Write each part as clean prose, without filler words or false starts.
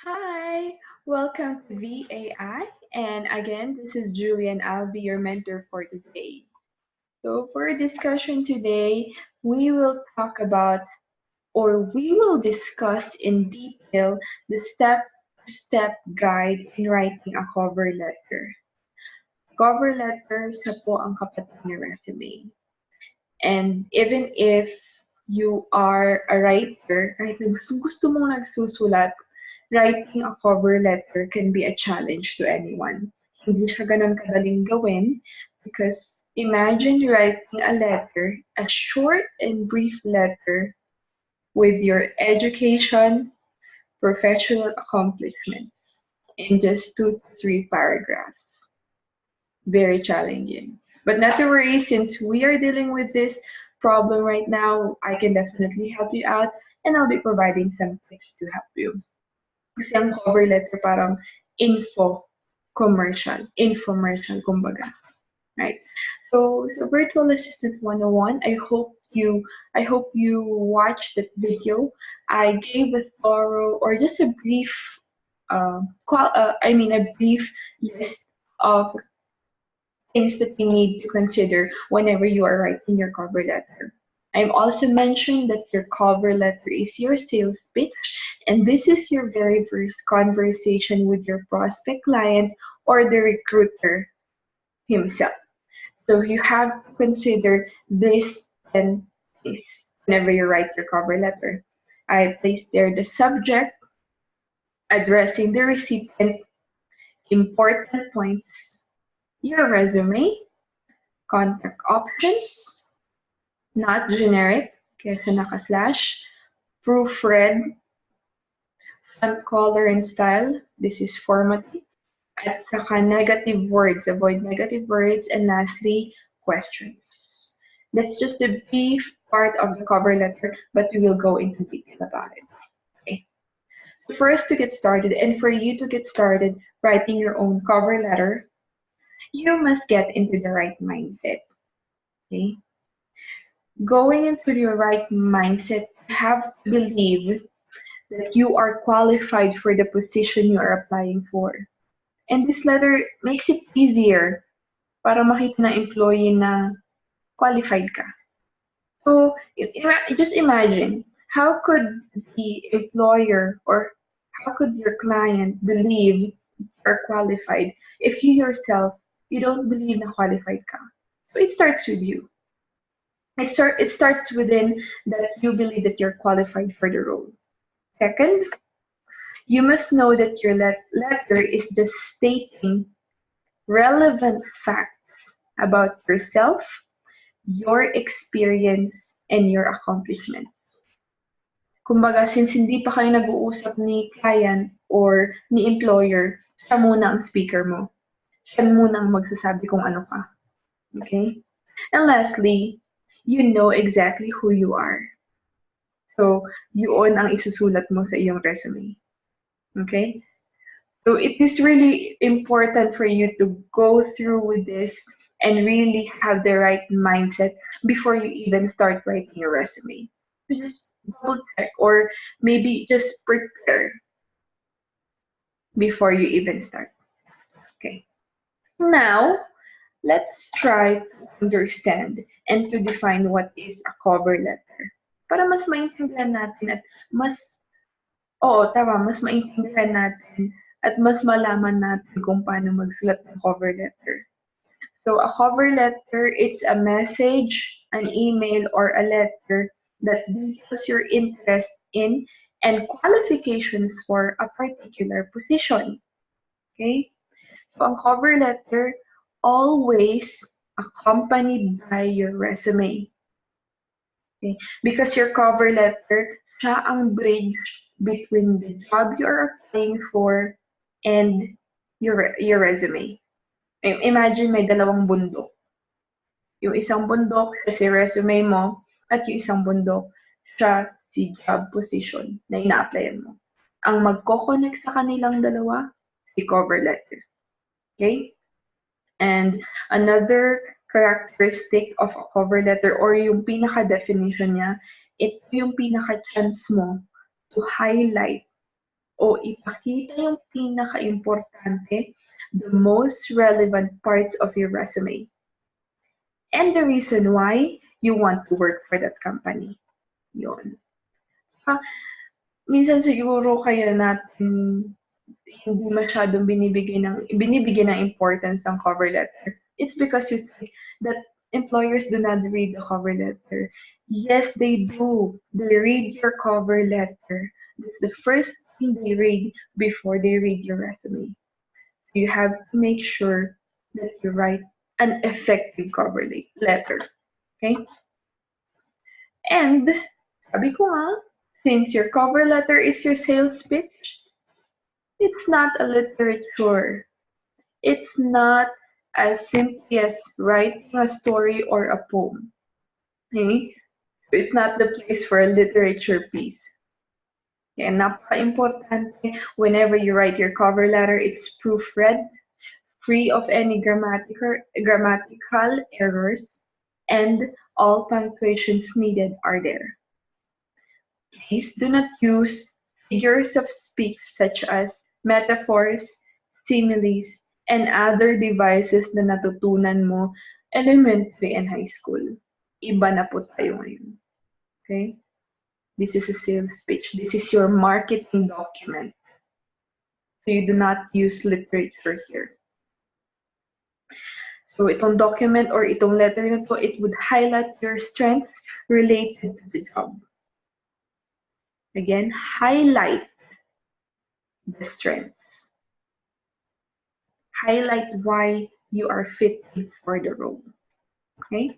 Hi, welcome to VAI. And again, this is Julie, and I'll be your mentor for today. So, for our discussion today, we will talk about or we will discuss in detail the step to step guide in writing a cover letter. Cover letter, siya po ang kapatid ni resume. And even if you are a writer, kahit na gusto mong nagsusulat, writing a cover letter can be a challenge to anyone. Hindi siya ganun kadaling gawin because imagine writing a letter, a short and brief letter with your education, professional accomplishments in just 2 to 3 paragraphs. Very challenging. But not to worry, since we are dealing with this problem right now, I can definitely help you out and I'll be providing some tips to help you. Kasi ang cover letter parang infomercial, kumbaga. Right? So Virtual Assistant 101, I hope you watched that video. I gave a thorough or just a brief a brief list of things that you need to consider whenever you are writing your cover letter. I've also mentioned that your cover letter is your sales pitch, and this is your very first conversation with your prospect client or the recruiter himself. So you have to consider this 10 things whenever you write your cover letter. I placed there the subject, addressing the recipient, important points, your resume, contact options, not generic, kaya siya naka-slash, proofread, font color and style, this is formatting, at saka negative words, avoid negative words, and lastly, questions. That's just the brief part of the cover letter, but we will go into detail about it. Okay. For us to get started, and for you to get started writing your own cover letter, you must get into the right mindset. Okay? Going into your right mindset, you have to believe that you are qualified for the position you are applying for. And this letter makes it easier para makita ng employee na qualified ka. So, just imagine, how could the employer or how could your client believe you're qualified if you yourself, you don't believe na qualified ka? So, it starts with you. It starts within that you believe that you're qualified for the role. Second, you must know that your letter is just stating relevant facts about yourself, your experience, and your accomplishments. Kumbaga, since hindi pa kayo nag-uusap ni client or ni employer, siya muna ang speaker mo. Siya muna ang magsasabi kung ano ka. Okay? And lastly, you know exactly who you are. So, yun ang isusulat mo sa iyong resume. Okay? So, it is really important for you to go through with this and really have the right mindset before you even start writing your resume. So just double check or maybe just prepare before you even start. Okay. Now, let's try to understand and to define what is a cover letter. Para mas maintindihan natin at mas maintindihan natin at mas malaman natin kung paano magsulat ng cover letter. So a cover letter, it's a message, an email, or a letter that details your interest in and qualifications for a particular position. Okay? So ang cover letter, always accompanied by your resume. Okay? Because your cover letter, siya ang bridge between the job you are applying for and your resume. Imagine may dalawang bundok. Yung isang bundok siya si resume mo at yung isang bundok siya si job position na ina-applyan mo. Ang magko-connect sa kanilang dalawa, si cover letter. Okay? And another characteristic of a cover letter or yung pinaka-definition niya, ito yung pinaka-chance mo to highlight o ipakita yung pinaka-importante, the most relevant parts of your resume. And the reason why you want to work for that company. Yun. Minsan siguro kaya natin hindi masyadong binibigyan ng importance ng cover letter. It's because you think that employers do not read the cover letter. Yes, they do. They read your cover letter. That's the first thing they read before they read your resume. You have to make sure that you write an effective cover letter. Okay? And, sabi ko nga, since your cover letter is your sales pitch, it's not a literature. It's not as simply as writing a story or a poem. Okay? It's not the place for a literature piece. Okay? And napaka-importante, whenever you write your cover letter, it's proofread, free of any grammatical errors, and all punctuations needed are there. Please do not use figures of speech such as metaphors, similes, and other devices na natutunan mo elementary and high school. Iba na po tayo ngayon. Okay? This is a sales pitch. This is your marketing document. So you do not use literature here. So itong document or itong letter na to, it would highlight your strengths related to the job. Again, highlight the strengths. Highlight why you are fitting for the role. Okay?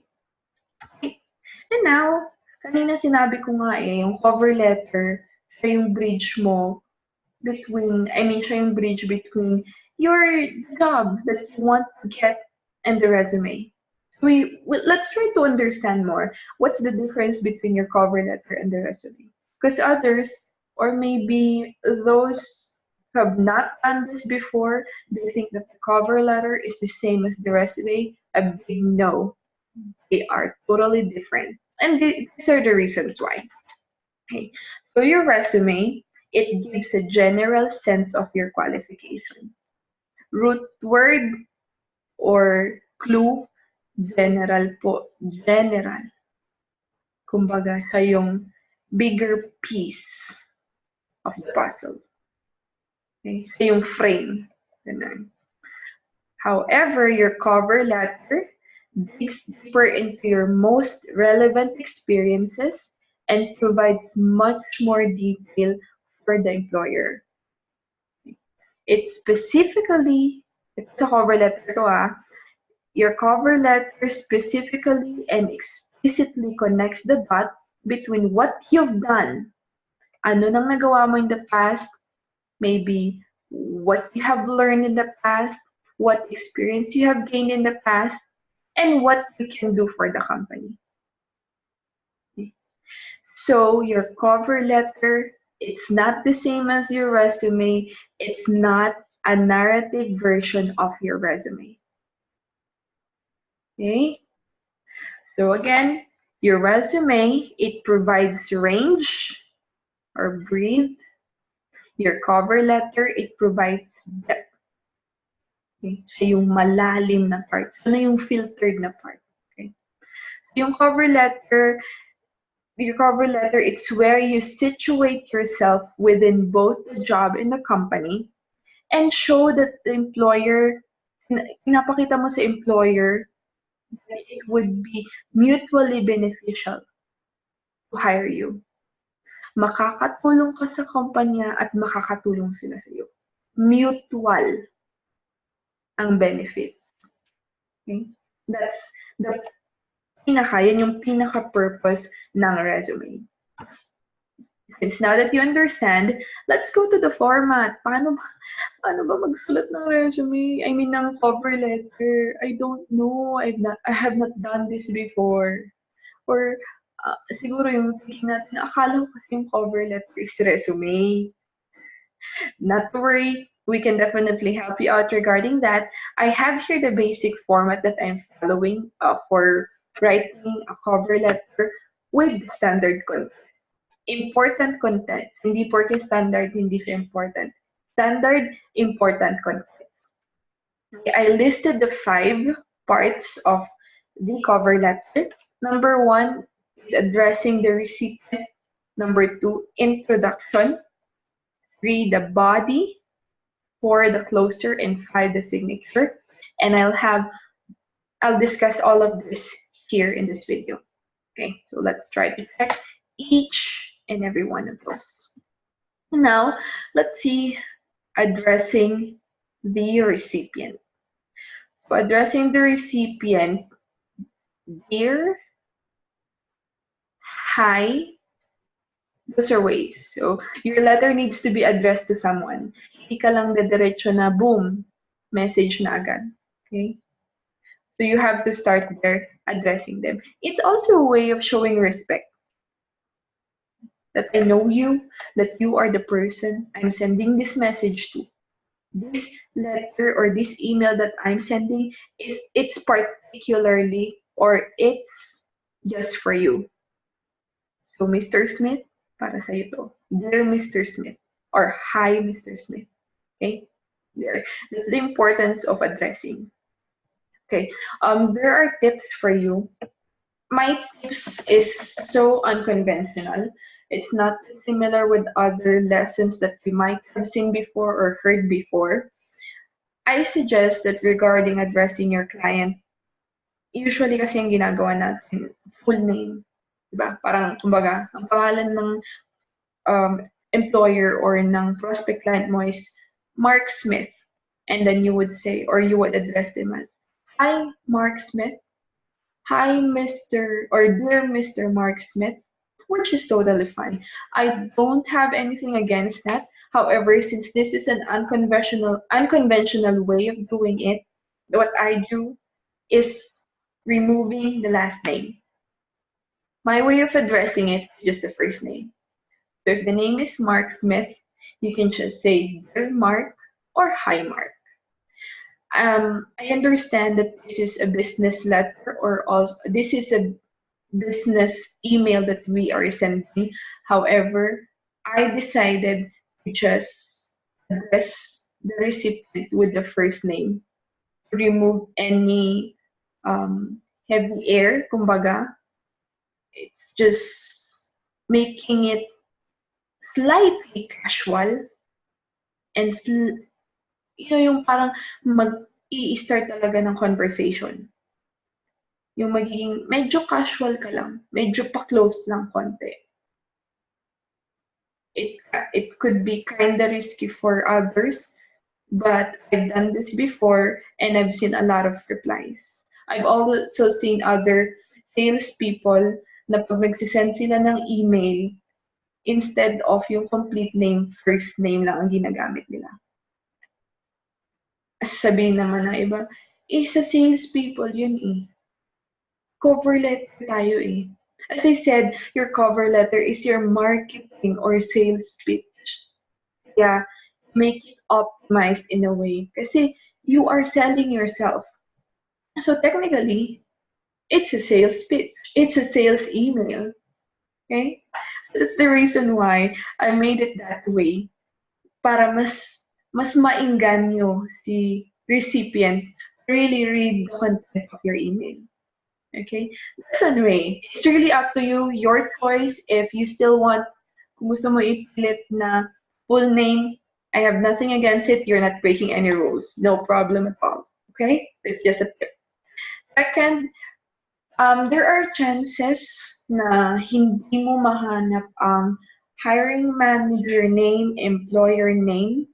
And now, kanina sinabi ko nga yung cover letter, siya yung bridge mo siya yung bridge between your job that you want to get and the resume. Let's try to understand more. What's the difference between your cover letter and the resume? Because others, or maybe those who have not done this before, they think that the cover letter is the same as the resume. A big no. They are totally different. And these are the reasons why. Okay. So your resume, it gives a general sense of your qualification. Root word or clue, general po. General. Kumbaga, siya yung bigger piece of the puzzle. Okay? Siya yung frame. Ganun. However, your cover letter digs deeper into your most relevant experiences and provides much more detail for the employer. It specifically, it's a cover letter to your cover letter specifically and explicitly connects the dot between what you've done, ano nang nagawa mo in the past, maybe what you have learned in the past, what experience you have gained in the past, and what you can do for the company. So your cover letter, it's not the same as your resume. It's not a narrative version of your resume. Okay? So again, your resume, it provides range or breadth. Your cover letter, it provides depth. Okay? Siya yung malalim na part. Siya na yung filtered na part. Okay? Yung cover letter, your cover letter, it's where you situate yourself within both the job and the company and show that the employer, pinapakita mo sa employer that it would be mutually beneficial to hire you. Makakatulong ka sa kumpanya at makakatulong sila sa iyo. Mutual ang benefit. Okay? That's the yan yung pinaka-purpose ng resume. Since now that you understand, let's go to the format. Paano ba magsulat ng resume? I mean, ng cover letter. I don't know. I have not done this before. Or siguro yung thinking natin, akala ko kasi yung cover letter is resume. Not to worry. We can definitely help you out regarding that. I have here the basic format that I'm following for writing a cover letter with standard content. Important content. Hindi porque standard, hindi siya important. Standard, important content. Okay, I listed the 5 parts of the cover letter. Number 1 is addressing the recipient. Number 2, introduction. 3, the body. 4, the closer, and 5, the signature. And I'll discuss all of this here in this video. Okay, so let's try to check each and every one of those. Now, let's see addressing the recipient. So addressing the recipient, dear, hi, those are ways. So your letter needs to be addressed to someone. Hindi ka lang dediretso na boom, message na agad. Okay? So you have to start there addressing them. It's also a way of showing respect. That I know you, that you are the person I'm sending this message to. This letter or this email that I'm sending it's particularly or it's just for you. So Mr. Smith, para sa ito. Dear Mr. Smith or hi Mr. Smith. Okay? There. That's the importance of addressing. Okay. There are tips for you. My tips is so unconventional. It's not similar with other lessons that we might have seen before or heard before. I suggest that regarding addressing your client, usually kasi yung ginagawa natin, full name. Diba? Parang, kumbaga, ang pangalan ng employer or ng prospect client mo is Mark Smith. And then you would say, or you would address them as, hi, Mark Smith. Hi, Mr. or dear Mr. Mark Smith, which is totally fine. I don't have anything against that. However, since this is an unconventional way of doing it, what I do is removing the last name. My way of addressing it is just the first name. So if the name is Mark Smith, you can just say dear Mark or hi Mark. I understand that this is a business letter or also this is a business email that we are sending. However, I decided to just address the recipient with the first name to remove any heavy air, kumbaga. It's just making it slightly casual and yung parang mag-i-start talaga ng conversation. Yung magiging medyo casual ka lang, medyo pa-close lang konti. It could be kinda risky for others, but I've done this before and I've seen a lot of replies. I've also seen other salespeople na pag nagsisend sila ng email, instead of yung complete name, first name lang ang ginagamit nila. Sabihin naman ng iba, sa salespeople yun eh. Cover letter tayo eh. As I said, your cover letter is your marketing or sales pitch. Yeah, make it optimized in a way. Kasi you are selling yourself. So technically, it's a sales pitch. It's a sales email. Okay? That's the reason why I made it that way. Para mas mainganyo si recipient really read the content of your email. Okay? That's one way. It's really up to you, your choice. If you still want, kung gusto mo ipilit na full name, I have nothing against it. You're not breaking any rules. No problem at all. Okay? It's just a tip. Second, there are chances na hindi mo mahanap ang hiring manager name, employer name,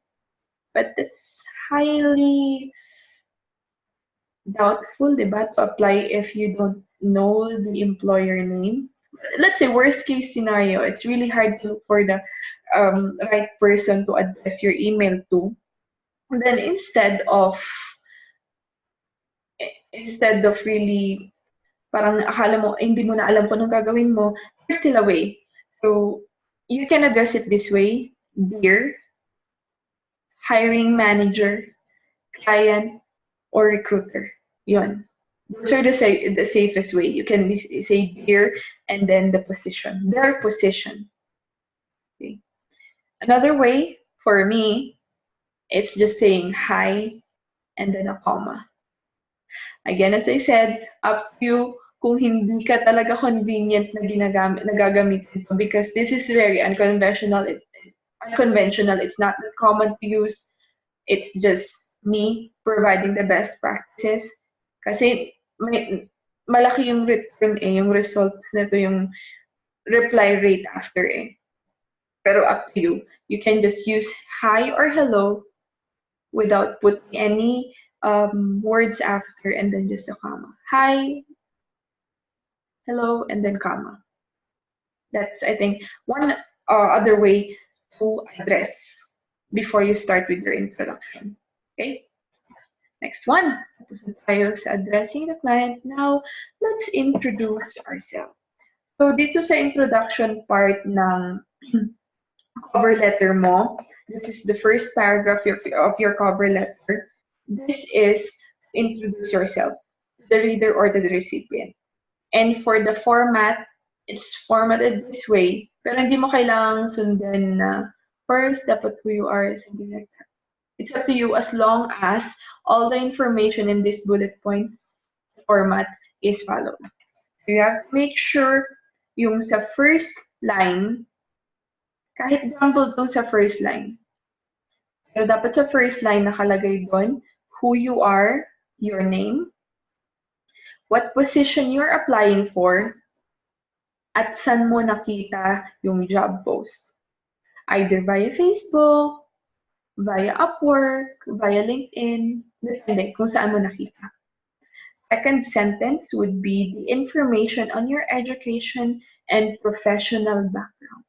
but it's highly doubtful, diba, to apply if you don't know the employer name. Let's say worst case scenario, it's really hard to look for the right person to address your email to. And then instead of really parang akala mo hindi mo na alam kung anong gagawin mo, there's still a way. So you can address it this way: dear hiring manager, client, or recruiter. Yon. Those are the safest way. You can say dear and then the position, their position. Another way for me, it's just saying hi and then a comma. Again, as I said, up to you kung hindi ka talaga convenient na nagagamitin ito because this is very unconventional. Unconventional. It's not that common to use. It's just me providing the best practices. Kasi malaki yung return yung result nito yung reply rate after Pero up to you. You can just use hi or hello without putting any words after and then just a comma. Hi, hello, and then comma. That's, I think, one other way to address before you start with your introduction. Okay? Next one. Tayo sa addressing the client. Now, let's introduce ourselves. So, dito sa introduction part ng cover letter mo, this is the first paragraph of your cover letter. This is introduce yourself to the reader or to the recipient. And for the format, it's formatted this way. Pero hindi mo kailangang sundan na first, dapat who you are, something like that. It's up to you as long as all the information in this bullet points format is followed. You have to make sure yung sa first line, kahit jumbled dun sa first line. Pero dapat sa first line nakalagay doon who you are, your name, what position you're applying for, at saan mo nakita yung job post. Either via Facebook, via Upwork, via LinkedIn, depende kung saan mo nakita. Second sentence would be the information on your education and professional background.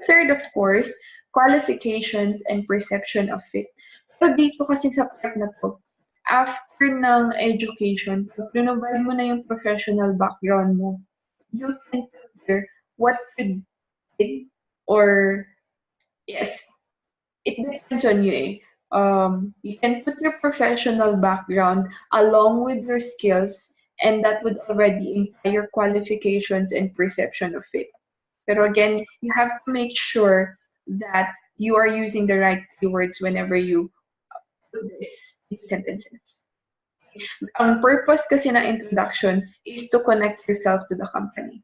Third, of course, qualifications and perception of fit. Pero dito kasi sa part na to, after ng education, pag provide mo na yung professional background mo, you can consider what you did or, yes, it depends on you you can put your professional background along with your skills and that would already imply your qualifications and perception of it. Pero again, you have to make sure that you are using the right keywords whenever you do this in sentences. Ang purpose kasi ng introduction is to connect yourself to the company.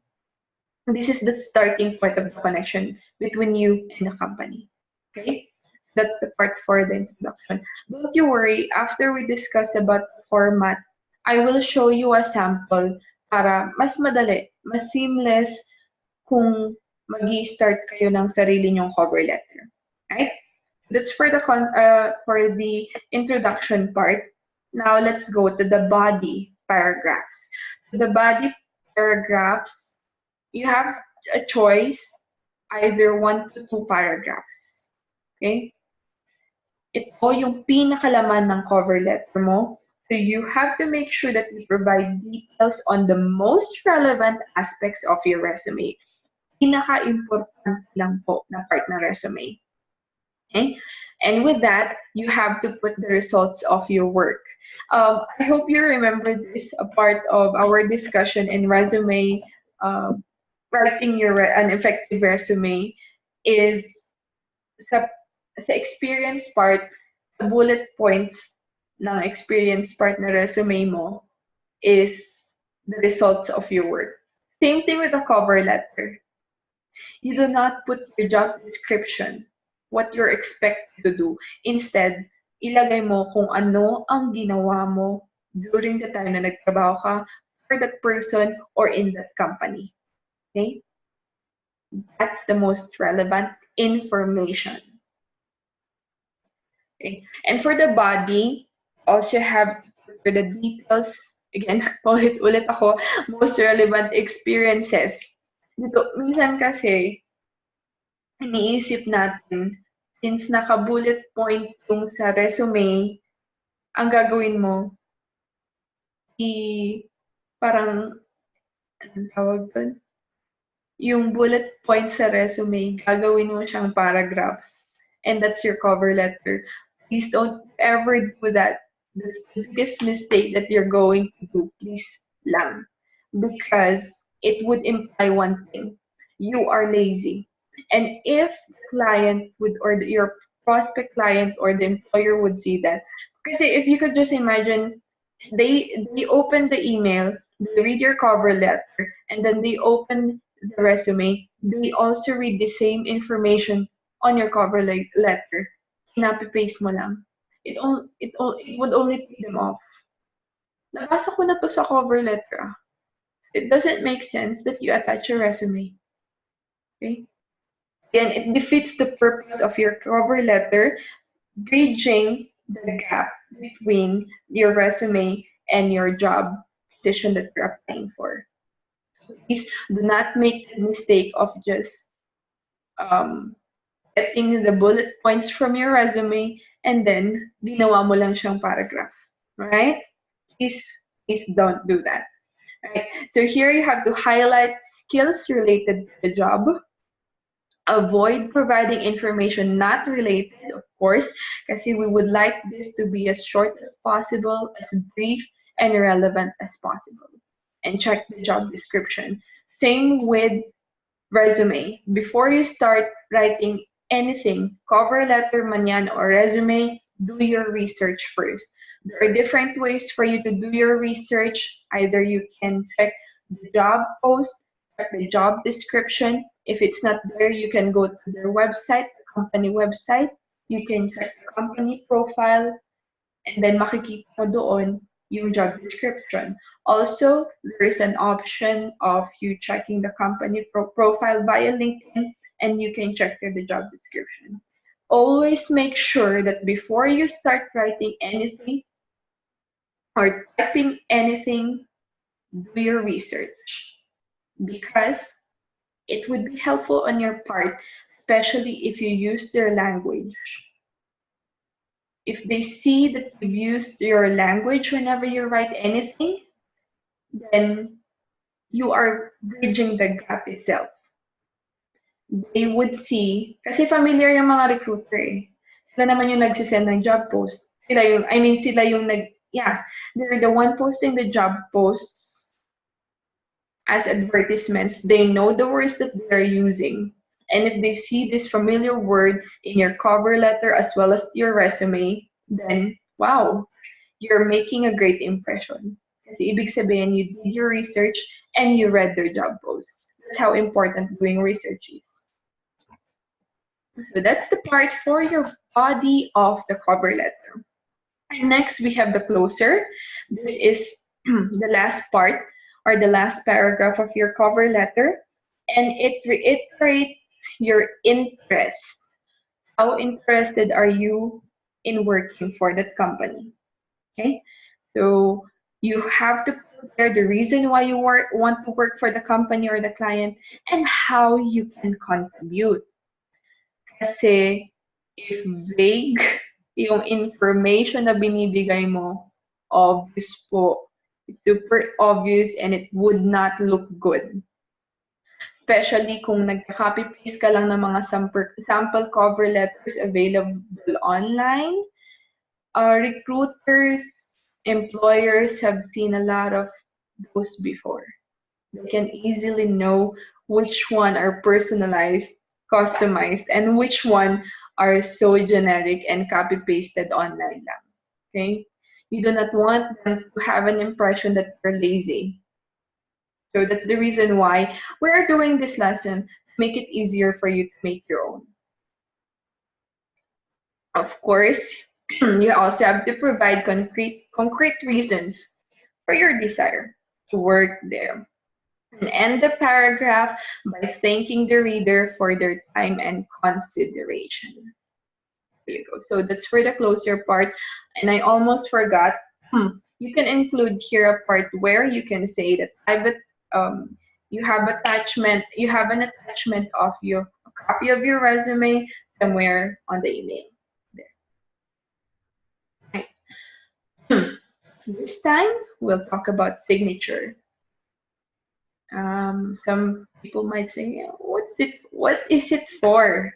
This is the starting point of the connection between you and the company. Okay? That's the part for the introduction. Don't you worry, after we discuss about the format, I will show you a sample para mas madali, mas seamless kung mag-i-start kayo ng sarili nyong cover letter. Right? That's for the introduction part. Now let's go to the body paragraphs. The body paragraphs, you have a choice, either 1 to 2 paragraphs. Okay? Ito yung pinakalaman ng cover letter mo. So you have to make sure that you provide details on the most relevant aspects of your resume. Pinaka-important lang po na part ng resume. Okay? And with that, you have to put the results of your work. I hope you remember this, a part of our discussion in resume, writing an effective resume is the experience part, the bullet points ng experience part na resume mo is the results of your work. Same thing with the cover letter. You do not put your job description, what you're expected to do. Instead, ilagay mo kung ano ang ginawa mo during the time na nagtrabaho ka for that person or in that company. Okay? That's the most relevant information. Okay. And for the body, also have for the details, again, ulit ako, most relevant experiences. Dito, minsan kasi, iniisip natin, since naka-bullet point yung sa resume, ang gagawin mo, parang, anong tawag doon? Yung bullet point sa resume, gagawin mo siyang paragraphs. And that's your cover letter. Please don't ever do that. The biggest mistake that you're going to do, please lang. Because it would imply one thing. You are lazy. And if the client would, or your prospect client or the employer would see that, because if you could just imagine, they open the email, they read your cover letter, and then they open the resume. They also read the same information on your cover letter. Copy-paste mo lang. It would only take them off. Nabasa ko na to sa cover letter. Ah. It doesn't make sense that you attach your resume. Okay? Again, it defeats the purpose of your cover letter, bridging the gap between your resume and your job position that you're applying for. Please do not make the mistake of just um, getting the bullet points from your resume and then ginawa mo lang siyang paragraph. Right? Please don't do that. Right? So here you have to highlight skills related to the job. Avoid providing information not related, of course, because we would like this to be as short as possible, as brief and relevant as possible. And check the job description. Same with resume. Before you start writing anything, cover letter man yan or resume, do your research first. There are different ways for you to do your research. Either you can check the job post, check the job description. If it's not there, you can go to their website, the company website. You can check the company profile, and then makikita mo doon yung job description. Also, there is an option of you checking the company profile via LinkedIn, and you can check there the job description. Always make sure that before you start writing anything or typing anything, do your research, because it would be helpful on your part, especially if you use their language. If they see that you've used your language whenever you write anything, then you are bridging the gap itself. They would see, kasi familiar yung mga recruiter eh. Sila naman yung nagsisend ng job post. Sila yung they're the one posting the job posts as advertisements. They know the words that they're using. And if they see this familiar word in your cover letter as well as your resume, then wow, you're making a great impression. Kasi ibig sabihin, you did your research and you read their job post. That's how important doing research is. So that's the part for your body of the cover letter. And next, we have the closer. This is the last part or the last paragraph of your cover letter, and it reiterates your interest. How interested are you in working for that company? Okay, so you have to put there the reason why you want to work for the company or the client and how you can contribute. Kasi if vague yung information na binibigay mo, obvious po. It's super obvious and it would not look good. Especially kung nagka-copy-paste ka lang ng mga sample cover letters available online. Recruiters, employers have seen a lot of those before. They can easily know which one are personalized, customized, and which one are so generic and copy-pasted online lang. Okay? You do not want them to have an impression that you're lazy. So that's the reason why we're doing this lesson, to make it easier for you to make your own. Of course, you also have to provide concrete reasons for your desire to work there. And end the paragraph by thanking the reader for their time and consideration. There you go. So that's for the closer part. And I almost forgot. You can include here a part where you can say that you have an attachment of a copy of your resume somewhere on the email. There. Right. This time we'll talk about signature. Some people might say, what is it for?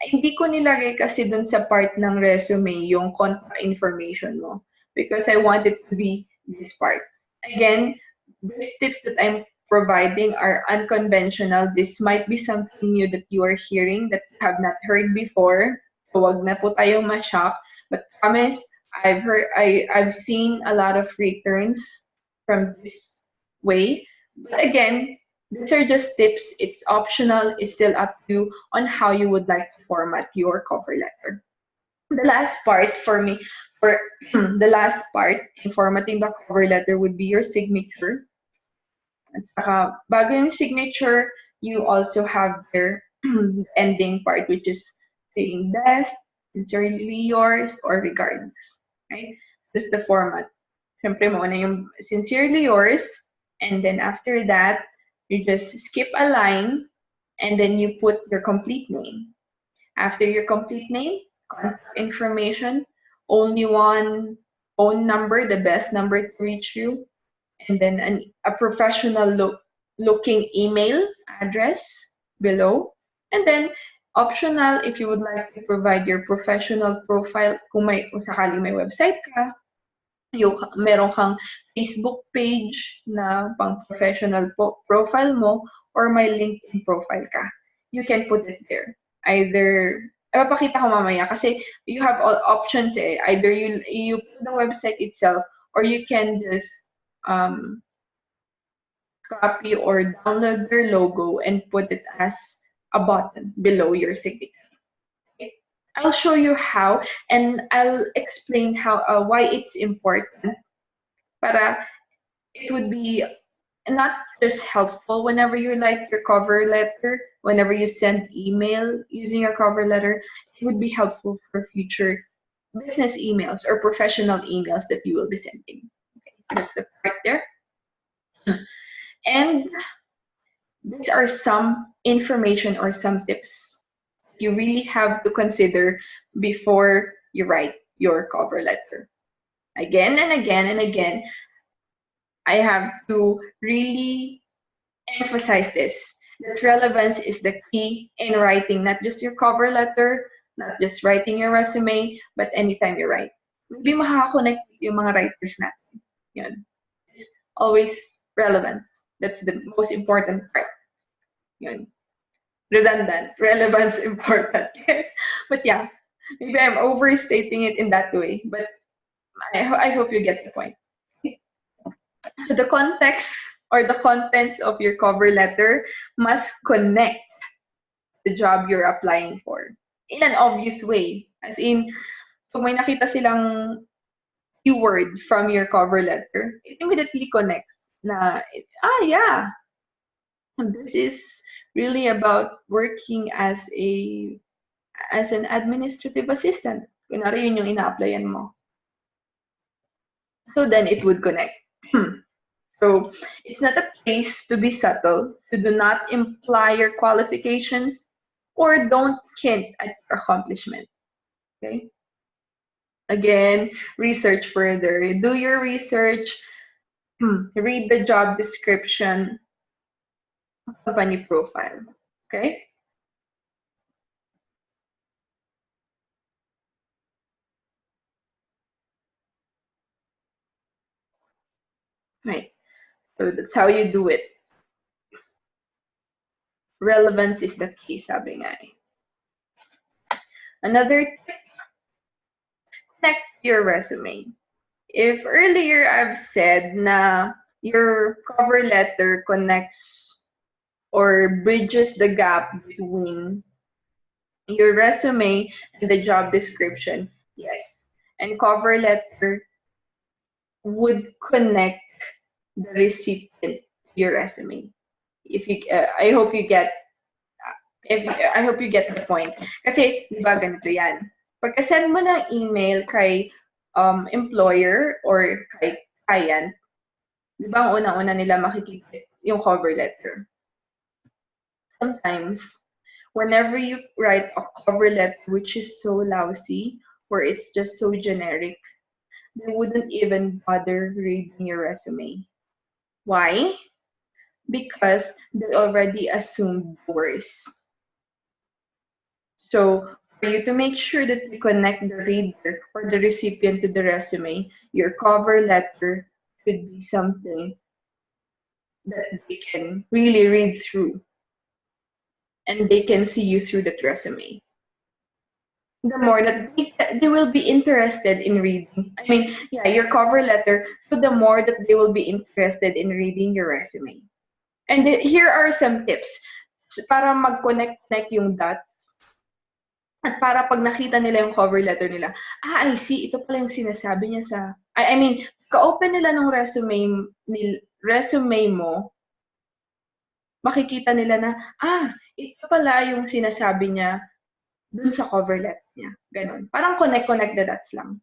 Hindi ko nilagay kasi dun sa part ng resume yung contact information mo because I want it to be this part. Again, these tips that I'm providing are unconventional. This might be something new that you are hearing that you have not heard before. So wag na po tayong ma-shock. But promise, I've seen a lot of returns from this way. But again, these are just tips. It's optional. It's still up to you on how you would like to format your cover letter. The last part for me, for the last part in formatting the cover letter would be your signature. At saka, bago yung signature, you also have their ending part, which is saying best, sincerely yours, or regards. Right? This is the format. Siyempre, muna yung sincerely yours, and then after that, you just skip a line, and then you put your complete name. After your complete name, contact information, only one phone number, the best number to reach you, and then a professional looking email address below. And then optional, if you would like to provide your professional profile, kung sakaling may website ka, meron kang Facebook page na pang professional profile mo, or may LinkedIn profile ka, you can put it there. Either, papakita ko mamaya kasi you have all options eh. Either you put the website itself, or you can just copy or download their logo and put it as a button below your signature. Okay. I'll show you how, and I'll explain how why it's important. Para it would be not just helpful whenever you write your cover letter, whenever you send email using your cover letter, it would be helpful for future business emails or professional emails that you will be sending. Okay, so that's the part there. And these are some information or some tips you really have to consider before you write your cover letter. Again and again and again, I have to really emphasize this, that relevance is the key in writing, not just your cover letter, not just writing your resume, but anytime you write. Maybe makaka-connect yung mga writers natin. Yun. It's always relevant. That's the most important part. Yun. Redundant. Relevance important. Yes. But yeah, maybe I'm overstating it in that way, but I hope you get the point. So the context or the contents of your cover letter must connect the job you're applying for in an obvious way. As in, kung may nakita silang keyword from your cover letter, it immediately connects na, yeah, this is really about working as an administrative assistant. Kunwari yun yung ina-applyan mo. So then it would connect. So it's not a place to be subtle, so do not imply your qualifications or don't hint at your accomplishment. Okay? Again, research further. Do your research. Read the job description, company profile. Okay? Right. So that's how you do it. Relevance is the key, sabi nga eh. Another tip, connect your resume. If earlier I've said na your cover letter connects or bridges the gap between your resume and the job description, yes. And cover letter would connect the recipient to your resume. If you, I hope you get I hope you get the point. Kasi, di ba, ganito yan. Pagka-send mo ng email kay employer or kay client, di ba, ang unang-una nila makikita yung cover letter. Sometimes, whenever you write a cover letter which is so lousy, or it's just so generic, they wouldn't even bother reading your resume. Why? Because they already assumed the worst. So, for you to make sure that you connect the reader or the recipient to the resume, your cover letter should be something that they can really read through and they can see you through that resume. The more that they will be interested in reading. I mean, yeah, your cover letter, so the more that they will be interested in reading your resume. And here are some tips para mag-connect yung dots. At para pag nakita nila yung cover letter nila, I see, ito pala yung sinasabi niya sa, I mean, ka-open nila ng resume mo, makikita nila na, ito pala yung sinasabi niya dun sa cover letter niya. Ganon. Parang connect the dots lang.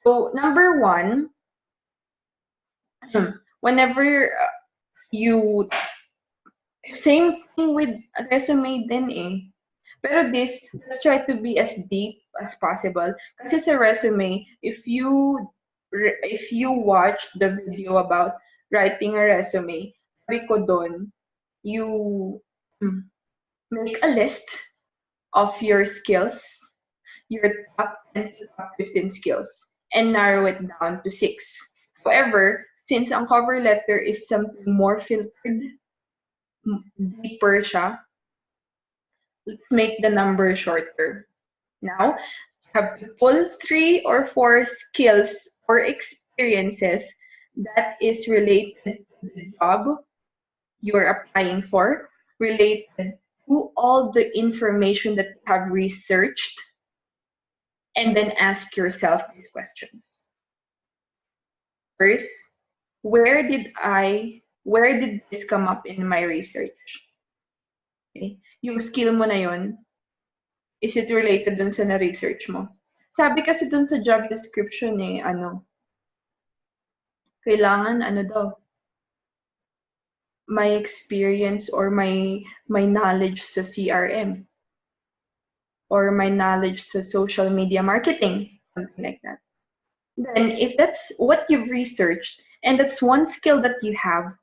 So, number 1, whenever you, same thing with resume din eh. Pero this, let's try to be as deep as possible. Kasi sa resume, if you watch the video about writing a resume, sabi ko doon, you make a list of your skills, your top 10 to top 15 skills, and narrow it down to 6. However, since ang cover letter is something more filtered, deeper siya, let's make the number shorter. Now, you have to pull 3 or 4 skills or experiences that is related to the job you're applying for, related to all the information that you have researched, and then ask yourself these questions. First, where did this come up in my research? Okay. Yung skill mo na yun, is it related dun sa na-research mo? Sabi kasi dun sa job description kailangan daw, my experience or my knowledge sa CRM or my knowledge sa social media marketing, something like that. Then, if that's what you've researched and that's one skill that you have,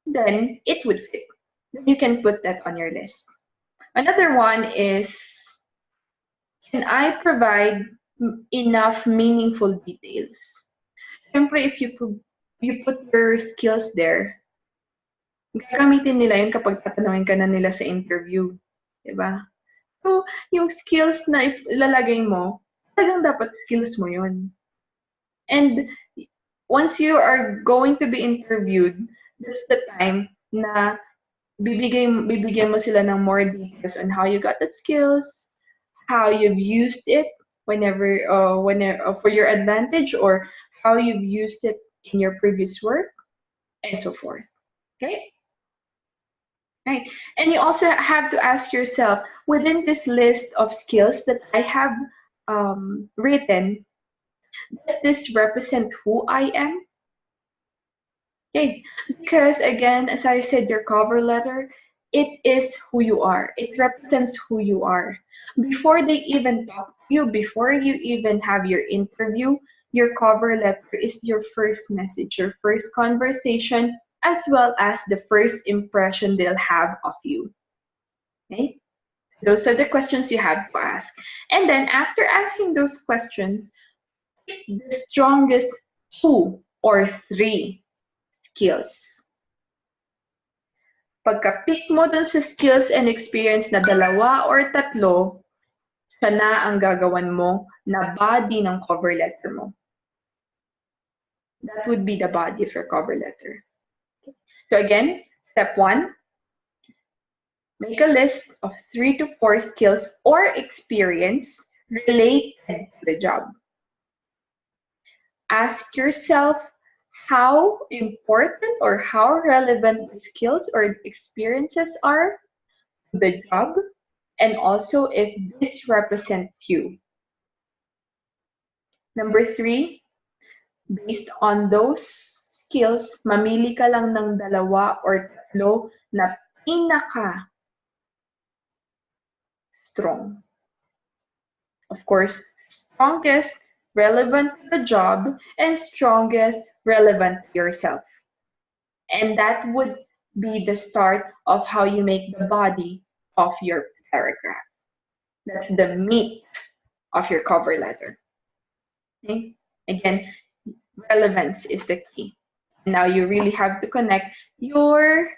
then it would fit. Then you can put that on your list. Another one is, can I provide enough meaningful details? Siyempre, if you put your skills there, gagamitin nila yun kapag tatanungin ka na nila sa interview. Diba? So, yung skills na ilalagay mo, talagang dapat skills mo yun. And once you are going to be interviewed, that's the time na bibigyan mo sila ng more details on how you got that skills, how you've used it whenever for your advantage, or how you've used it in your previous work, and so forth. Okay? Right. And you also have to ask yourself, within this list of skills that I have written, does this represent who I am? Okay, because again, as I said, your cover letter, it is who you are. It represents who you are. Before they even talk to you, before you even have your interview, your cover letter is your first message, your first conversation, as well as the first impression they'll have of you. Okay? Those are the questions you have to ask. And then after asking those questions, pick the strongest 2 or 3 skills. Pagka-pick mo dun sa skills and experience na 2 or 3, siya na ang gagawan mo na body ng cover letter mo. That would be the body of your cover letter. So again, step 1, make a list of 3 to 4 skills or experience related to the job. Ask yourself how important or how relevant the skills or experiences are to the job, and also if this represents you. Number 3, based on those skills, mamili ka lang ng 2 or 3 na pinaka strong. Of course, strongest relevant to the job and strongest relevant to yourself. And that would be the start of how you make the body of your paragraph. That's the meat of your cover letter. Okay? Again, relevance is the key. Now you really have to connect your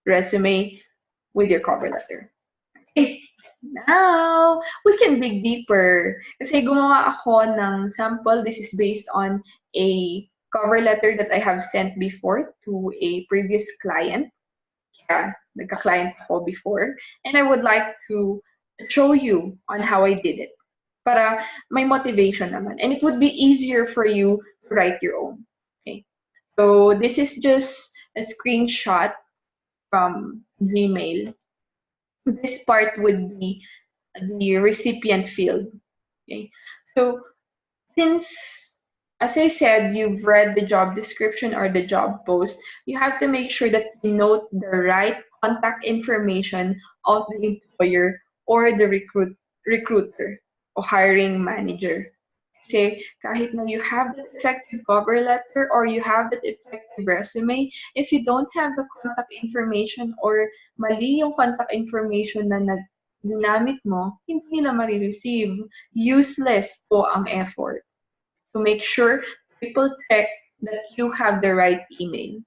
resume with your cover letter. Okay. Now, we can dig deeper. Kasi gumawa ako ng sample. This is based on a cover letter that I have sent before to a previous client. Yeah, nagka-client ako before. And I would like to show you on how I did it. Para may motivation naman. And it would be easier for you to write your own. Okay. So this is just a screenshot from Gmail. This part would be the recipient field. Okay. So since, as I said, you've read the job description or the job post, you have to make sure that you note the right contact information of the employer or the recruiter or hiring manager. Kasi kahit na you have that effective cover letter or you have that effective resume, if you don't have the contact information or mali yung contact information na ginamit mo, hindi nila ma-receive. Useless po ang effort. So make sure people check that you have the right email.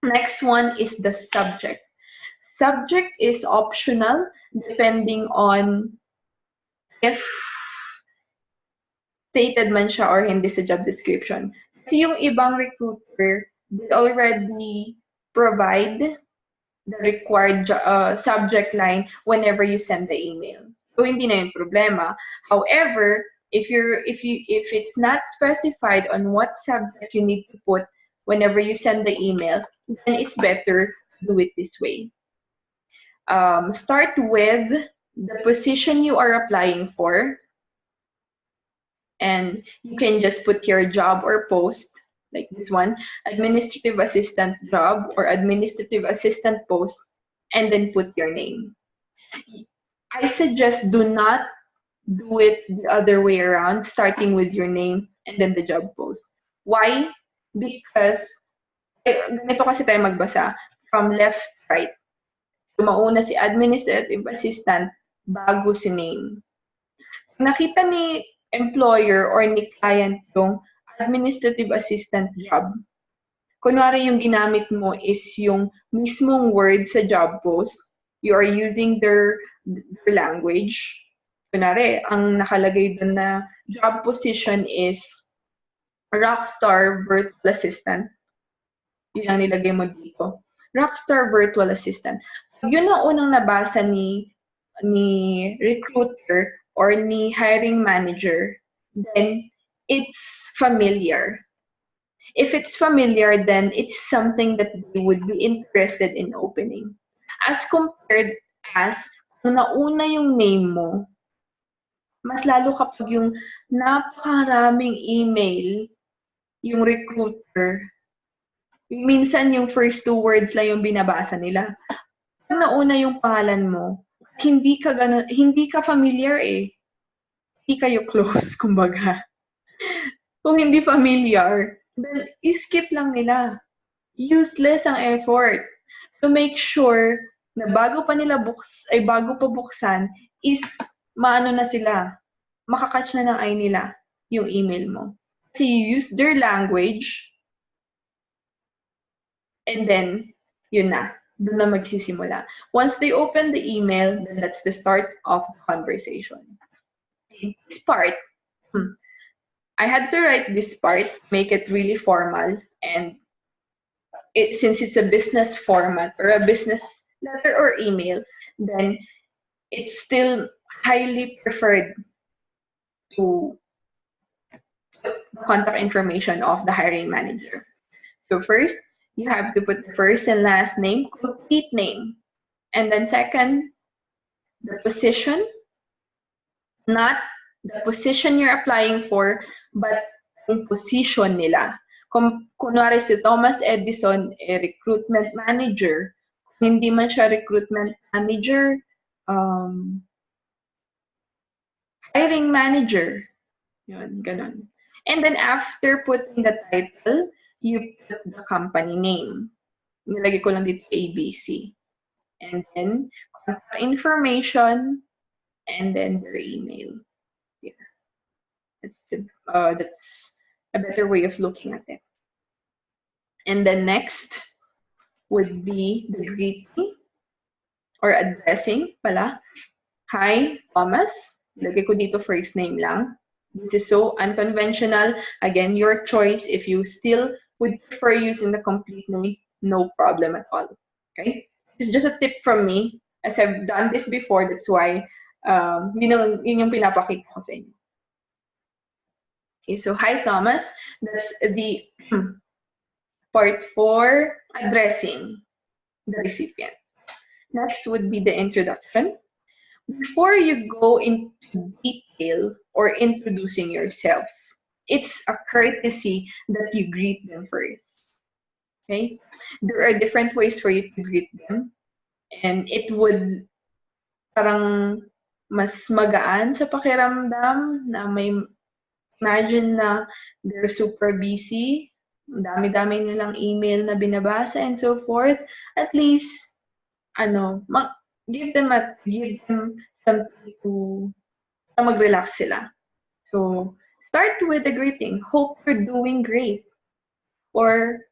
Next one is the subject. Subject is optional depending on if stated man siya or hindi sa job description. Kasi yung ibang recruiter, they already provide the required subject line whenever you send the email. So hindi na yung problema. However, if it's not specified on what subject you need to put whenever you send the email, then it's better to do it this way. Start with the position you are applying for. And you can just put your job or post, like this one, administrative assistant job or administrative assistant post, and then put your name. I suggest do not do it the other way around, starting with your name and then the job post. Why? Because, ganito kasi tayo magbasa, from left to right. So, mauna si administrative assistant bago si name. Nakita ni employer or ni client yung administrative assistant job. Kunwari yung ginamit mo is yung mismong word sa job post. You are using their language. Kunwari, ang nakalagay dun na job position is Rockstar Virtual Assistant. Yun ang nilagay mo dito. Rockstar Virtual Assistant. Yun ang unang nabasa ni recruiter or ni hiring manager, then it's familiar. If it's familiar, then it's something that they would be interested in opening. As compared as kung nauna yung name mo, mas lalo kapag yung napakaraming email, yung recruiter, minsan yung first two words lang yung binabasa nila. Kung nauna yung pangalan mo, hindi ka familiar eh. Hindi kayo close, kumbaga. Kung hindi familiar, then skip lang nila. Useless ang effort. So make sure na bago pa buksan is maano na sila. Makakatch na ng eye nila yung email mo. Kasi you use their language and then yun na. Doon na magsisimula. Once they open the email, then that's the start of the conversation. This part, I had to write this part, make it really formal, and since it's a business format or a business letter or email, then it's still highly preferred to put the contact information of the hiring manager. So first, you have to put the first and last name, complete name. And then second, the position, not the position you're applying for, but yung position nila. Kung kunwari si Thomas Edison, recruitment manager, kung hindi man siya recruitment manager, hiring manager, yun, ganun. And then after putting the title, you put the company name. Nilagay ko lang dito ABC. And then contact information, and then their email. Yeah. That's a better way of looking at it. And then next would be the greeting or addressing pala. Hi, Thomas. Lagay ko dito first name lang. This is so unconventional. Again, your choice. If you still would prefer using the complete name, no problem at all. Okay? This is just a tip from me. As I've done this before, that's why yun yung pinapakita ko sa inyo. Okay, so hi, Thomas. That's the part for addressing the recipient. Next would be the introduction. Before you go into detail or introducing yourself, it's a courtesy that you greet them first. Okay? There are different ways for you to greet them, and it would parang mas magaan sa pakiramdam na may imagine na they're super busy, dami-dami nilang email na binabasa and so forth. At least, give them something to mag-relax sila. So, start with a greeting. Hope you're doing great. Or,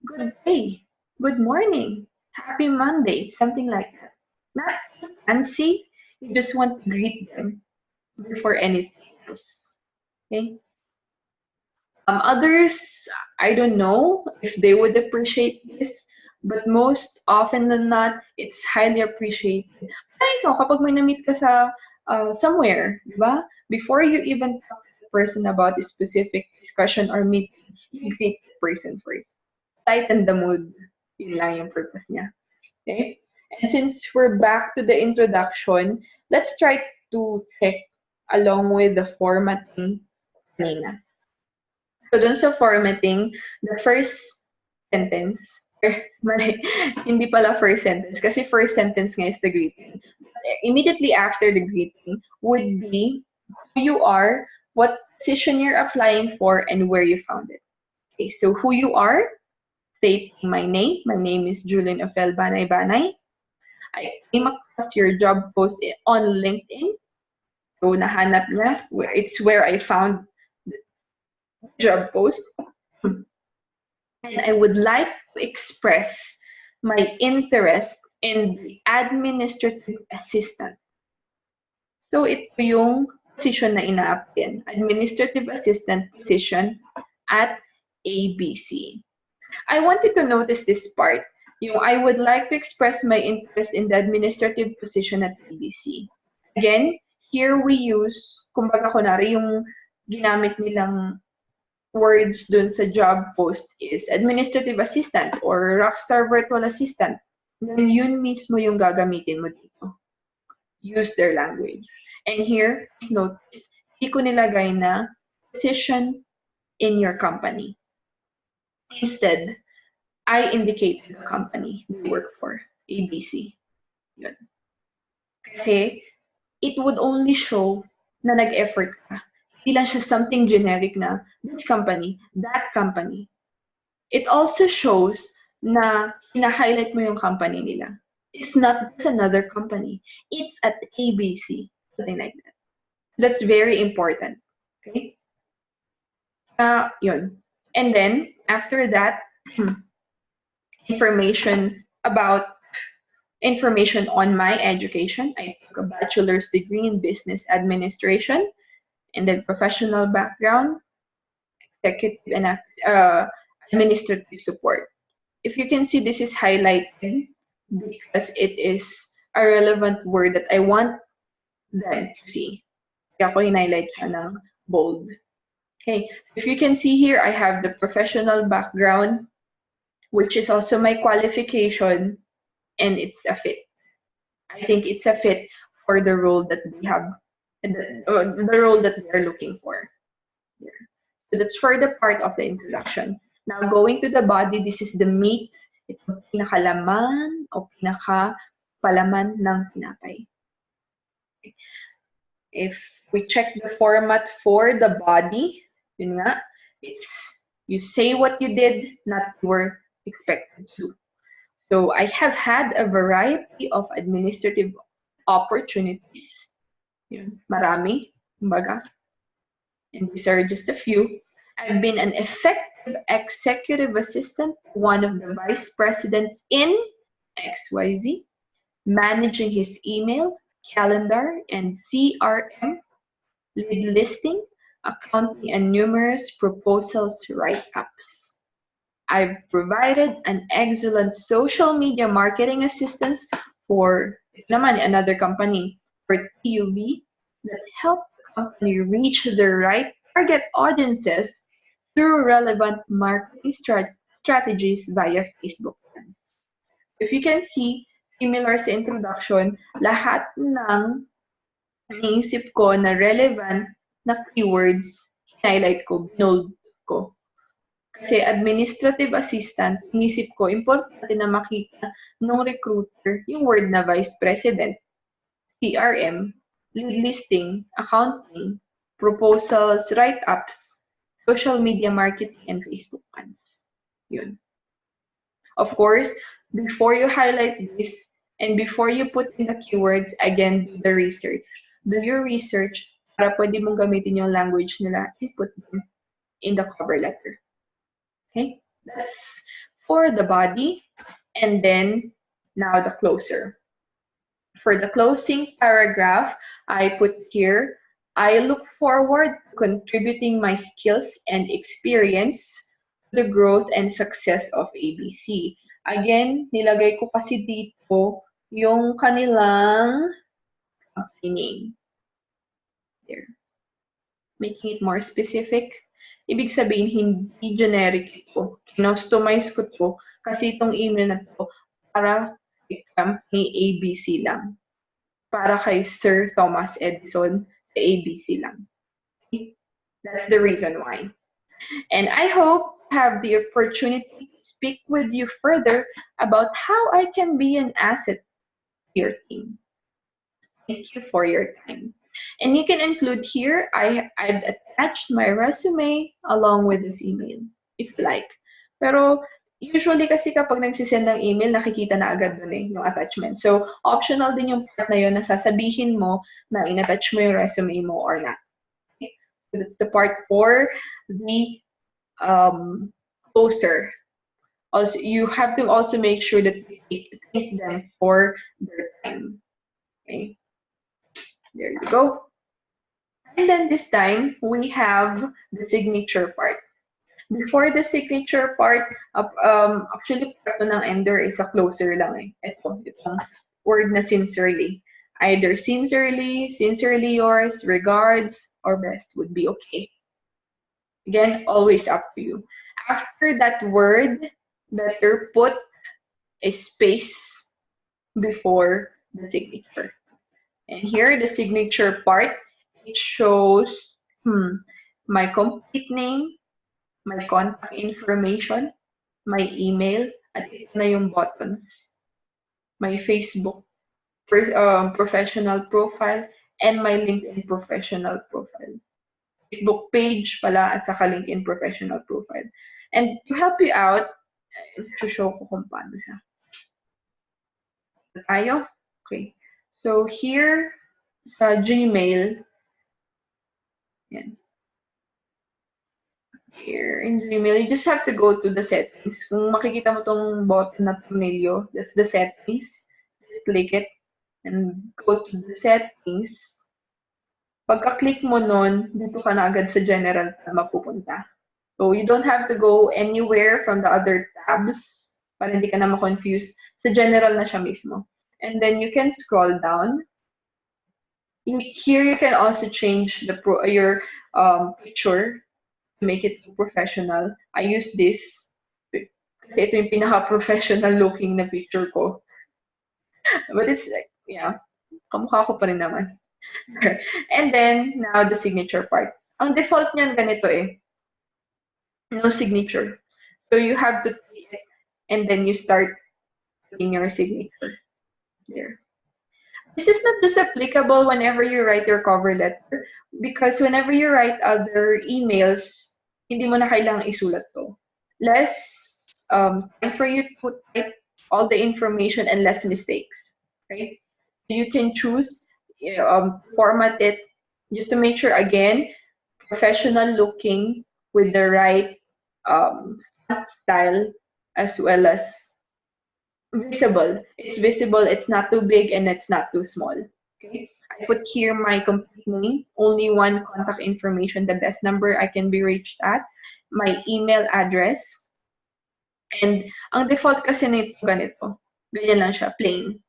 good day, good morning, happy Monday, something like that. Not fancy, you just want to greet them before anything else. Okay? Others, I don't know if they would appreciate this, but most often than not, it's highly appreciated. Ay, no, kapag may na-meet ka sa somewhere, di ba? Before you even talk to the person about a specific discussion or meeting, you greet the person first. Tighten the mood. Yun lang yung purpose niya. Okay? And since we're back to the introduction, let's try to check along with the formatting kanina. So dun sa formatting, the first sentence, hindi pala first sentence, kasi first sentence nga is the greeting. Immediately after the greeting would be who you are, what position you're applying for, and where you found it. Okay, so who you are, stating my name. My name is Julian Ofel Banay-Banay. I came across your job post on LinkedIn. So nahanap niya, it's where I found job post, and I would like to express my interest in the administrative assistant. So ito yung position na ina-apply, administrative assistant position at ABC. I wanted to notice this part, yung I would like to express my interest in the administrative position at ABC. Again, here we use, kumbaga kunwari yung ginamit nilang words dun sa job post is administrative assistant or rockstar virtual assistant. Then yun mismo yung gagamitin mo dito. Use their language. And here, notice, hindi ko nilagay na position in your company. Instead, I indicated the company they work for, ABC. Yun. Kasi, it would only show na nag-effort ka. Hindi lang siya something generic na this company, that company. It also shows na hina-highlight mo yung company nila. It's not just another company. It's at ABC. Something like that. That's very important. Okay? Yun. And then, after that, information on my education. I took a bachelor's degree in business administration. And then professional background, executive and administrative support. If you can see, this is highlighted because it is a relevant word that I want them to see. Kaya ko highlight siya ng bold. Okay, if you can see here, I have the professional background, which is also my qualification, and it's a fit. I think it's a fit for the role that we have. The role that we are looking for. Yeah. So that's for the part of the introduction. Now going to the body, this is the meat. Ito pinakalaman o pinakapalaman ng tinapay. Okay. If we check the format for the body, yun nga, it's you say what you did, not you were expected to. So I have had a variety of administrative opportunities. Yun, marami, kumbaga. And these are just a few. I've been an effective executive assistant to one of the vice presidents in XYZ, managing his email, calendar, and CRM, lead listing, accounting, and numerous proposals write-ups. I've provided an excellent social media marketing assistance for another company, for TUV, that helped the company reach the right target audiences through relevant marketing strategies via Facebook ads. If you can see, similar sa introduction, lahat ng naisip ko na relevant na keywords, highlight ko, binold ko. Kasi administrative assistant, inisip ko, importante na makita ng recruiter yung word na vice president, CRM, lead listing, accounting, proposals, write-ups, social media marketing, and Facebook ads. Yun. Of course, before you highlight this and before you put in the keywords, again, do the research. Do your research para pwede mong gamitin yung language nila and put them in the cover letter. Okay, that's for the body. And then now the closer. For the closing paragraph, I put here, I look forward to contributing my skills and experience to the growth and success of ABC. Again, nilagay ko kasi dito yung kanilang company name. There. Making it more specific. Ibig sabihin, hindi generic ito. Kinostomize ko to kasi itong email na to para kay company ABC lang. Para kay Sir Thomas Edison, ABC lang. Okay? That's the reason why. And I hope to have the opportunity to speak with you further about how I can be an asset to your team. Thank you for your time. And you can include here, I've attached my resume along with this email, if you like. Pero usually kasi kapag nagsisend ng email, nakikita na agad dun yung attachment. So, optional din yung part na yun na sasabihin mo na in-attach mo yung resume mo or not. Okay? So, that's the part for the closer. Also, you have to also make sure that you thank them for their time. Okay? There you go. And then this time, we have the signature part. Before the signature part, actually, part ng ender is a closer lang eh. Itong word na sincerely. Either sincerely yours, regards, or best would be okay. Again, always up to you. After that word, better put a space before the signature. And here, the signature part, it shows my complete name, my contact information, my email, at ito na yung buttons, my Facebook professional profile, and my LinkedIn professional profile. Facebook page pala at saka LinkedIn professional profile. And to help you out, show ko kung paano siya. Tayo? Okay. So here, sa Gmail, yan. Here in Gmail, you just have to go to the settings. Kung makikita mo tong button na tornilyo, that's the settings. Just click it and go to the settings. Pagka-click mo nun, dito ka na agad sa general na mapupunta. So you don't have to go anywhere from the other tabs para hindi ka na ma-confuse. Sa general na siya mismo. And then you can scroll down. Here you can also change your picture to make it professional. I use this kasi ito yung pinaka-professional looking na picture ko. But it's like, yeah, kamukha ko pa rin naman. And then, now the signature part. Ang default niyan ganito eh. No signature. So you have to click it and then you start putting your signature. There. This is not just applicable whenever you write your cover letter because whenever you write other emails, hindi mo na kailangang isulat to. Less time for you to type all the information and less mistakes, right? You can choose, format it just to make sure, again, professional looking with the right font style, as well as visible. It's visible, it's not too big, and it's not too small. Okay. I put here my complete name, only one contact information, the best number I can be reached at, my email address, and ang default kasi nito ganito. Ganyan lang siya, plain.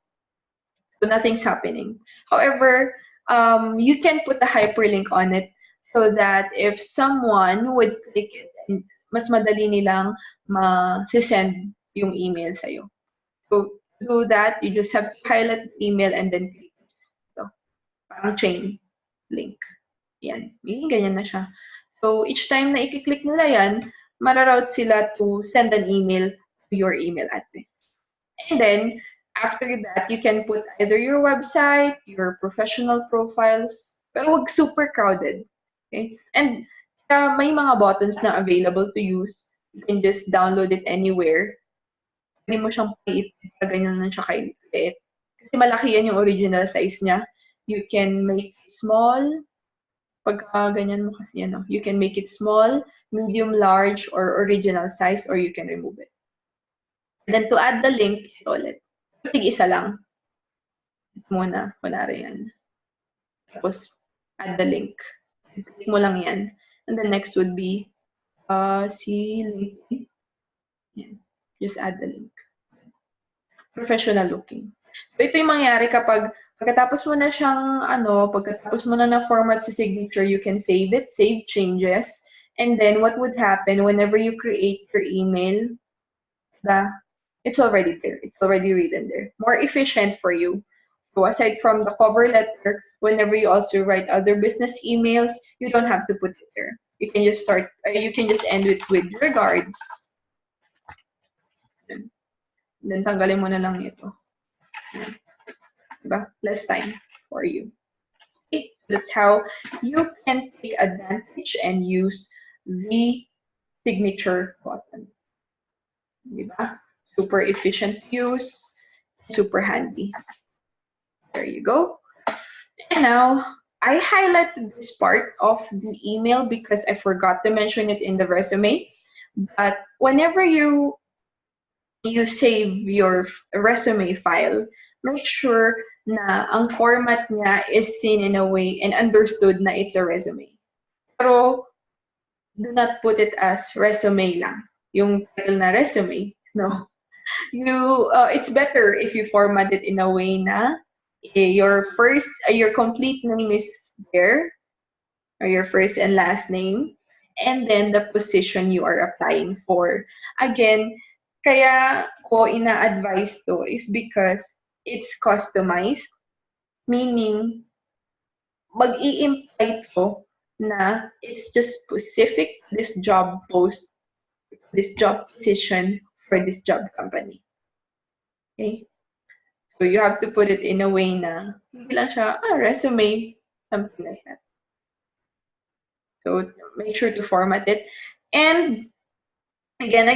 So nothing's happening. However, you can put a hyperlink on it so that if someone would click it, mas madali nilang ma-send yung email sa'yo. So to do that, you just have to highlight the email and then click this. So, parang chain link. Yan. Ganyan na siya. So each time na i-click nila yan, mararoute sila to send an email to your email address. And then, after that, you can put either your website, your professional profiles, pero wag super crowded. Okay? And may mga buttons na available to use. You can just download it anywhere. Pwede mo siyang paitin, ganyan lang siya kailit. Kasi malaki yan yung original size niya. You can make it small. Pagka ganyan mo kasi yan, you can make it small, medium, large, or original size, or you can remove it. And then to add the link, ulit. Tig-isa lang. Muna, kunwari yan. Tapos, add the link. Click mo lang yan. And the next would be, see link. Yan. Just add the link. Professional looking. So, ito yung mangyari kapag pagkatapos mo na siyang, pagkatapos mo na na-format sa signature, you can save it, save changes. And then, what would happen whenever you create your email, it's already there. It's already written there. More efficient for you. So aside from the cover letter, whenever you also write other business emails, you don't have to put it there. You can just you can just end it with regards. Then tanggalin mo na lang ito. Diba? Less time for you. Okay. That's how you can take advantage and use the signature button. Diba? Super efficient to use, super handy. There you go. And now, I highlighted this part of the email because I forgot to mention it in the resume. But whenever you save your resume file, make sure na ang format niya is seen in a way and understood na it's a resume. Pero, do not put it as resume lang. Yung title na resume, no. It's better if you format it in a way na your complete name is there, or your first and last name, and then the position you are applying for. Again, kaya ko ina-advise to is because it's customized, meaning mag-i-imply to na it's just specific to this job post, this job position for this job company. Okay? So you have to put it in a way na hindi lang siya, resume, something like that. So make sure to format it. And again,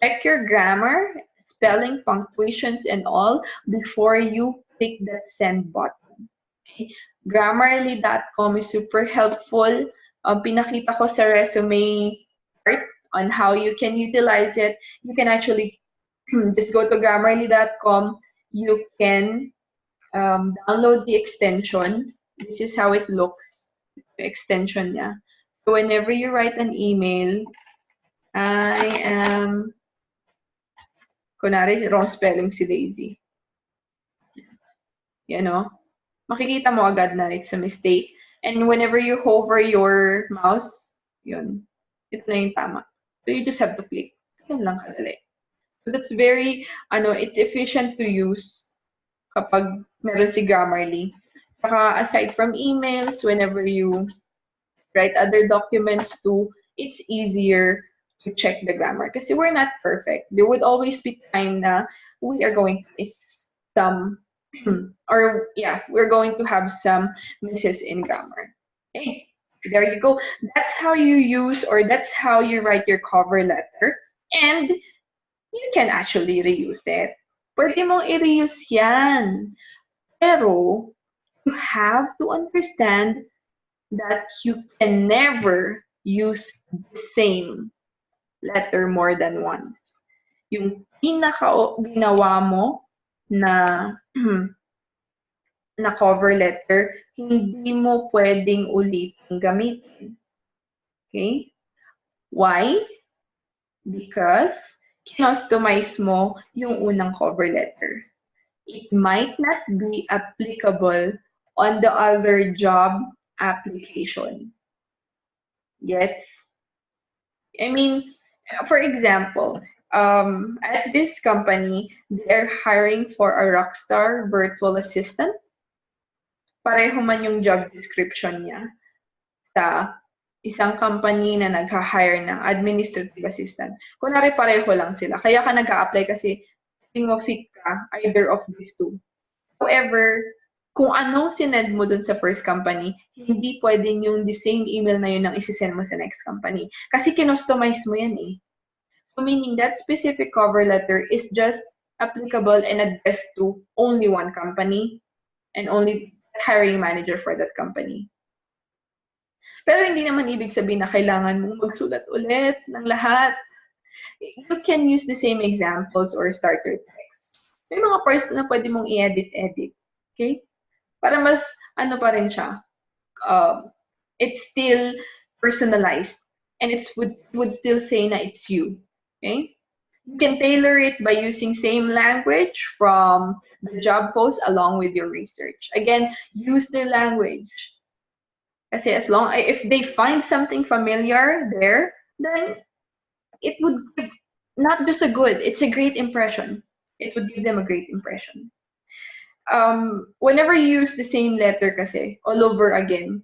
check your grammar, spelling, punctuations, and all before you click that send button. Okay? Grammarly.com is super helpful. Pinakita ko sa resume part on how you can utilize it. You can actually just go to grammarly.com. You can download the extension. This is how it looks. The extension niya. So whenever you write an email, I am, kunwari, wrong spelling si Daisy. Makikita mo agad na it's a mistake. And whenever you hover your mouse, yun, ito na yung tama. So you just have to click. Yun lang kadali. So that's very, it's efficient to use kapag meron si Grammarly. Saka aside from emails, whenever you write other documents too, it's easier to check the grammar. Kasi we're not perfect. There would always be time na we are going to miss some, we're going to have some misses in grammar. Okay, there you go. That's how you use, or that's how you write your cover letter. And you can actually reuse it. Pwede mong i-reuse yan. Pero, you have to understand that you can never use the same letter more than once. Yung ginawa mo na na cover letter, hindi mo pwedeng ulitin gamitin. Okay? Why? Because customize mo yung unang cover letter. It might not be applicable on the other job application. Get? I mean, for example, at this company, they're hiring for a rockstar virtual assistant. Pareho man yung job description niya sa isang company na nag-hire ng administrative assistant. Kunwari pareho lang sila. Kaya ka nag-a-apply kasi tingin mo fit ka, either of these two. However, kung anong sinend mo dun sa first company, hindi pwedeng yung the same email na yun ang isisend mo sa next company. Kasi kinustomize mo yan eh. So meaning that specific cover letter is just applicable and addressed to only one company and only hiring manager for that company. Pero hindi naman ibig sabihin na kailangan mong magsulat ulit ng lahat. You can use the same examples or starter text. May mga parts na pwede mong i-edit. Okay? Para mas, ano pa rin siya, it's still personalized. And it would still say na it's you. Okay? You can tailor it by using same language from the job post along with your research. Again, use their language. Kasi if they find something familiar there, then it would give not just a good, it's a great impression. It would give them a great impression. Whenever you use the same letter kasi, all over again,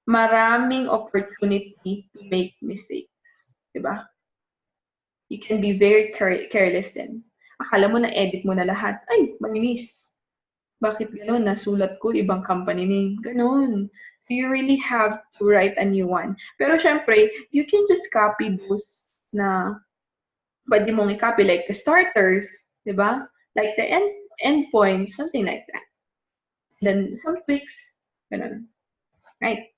maraming opportunity to make mistakes. Diba? You can be very careless din. Akala mo na-edit mo na lahat. Ay, mamiss. Bakit gano'n? Nasulat ko, ibang company name. Ganon. So you really have to write a new one. Pero syempre, you can just copy those na pwede mong i-copy, like the starters, diba? Like the endpoints, something like that. Then some tweaks, ganon. Right?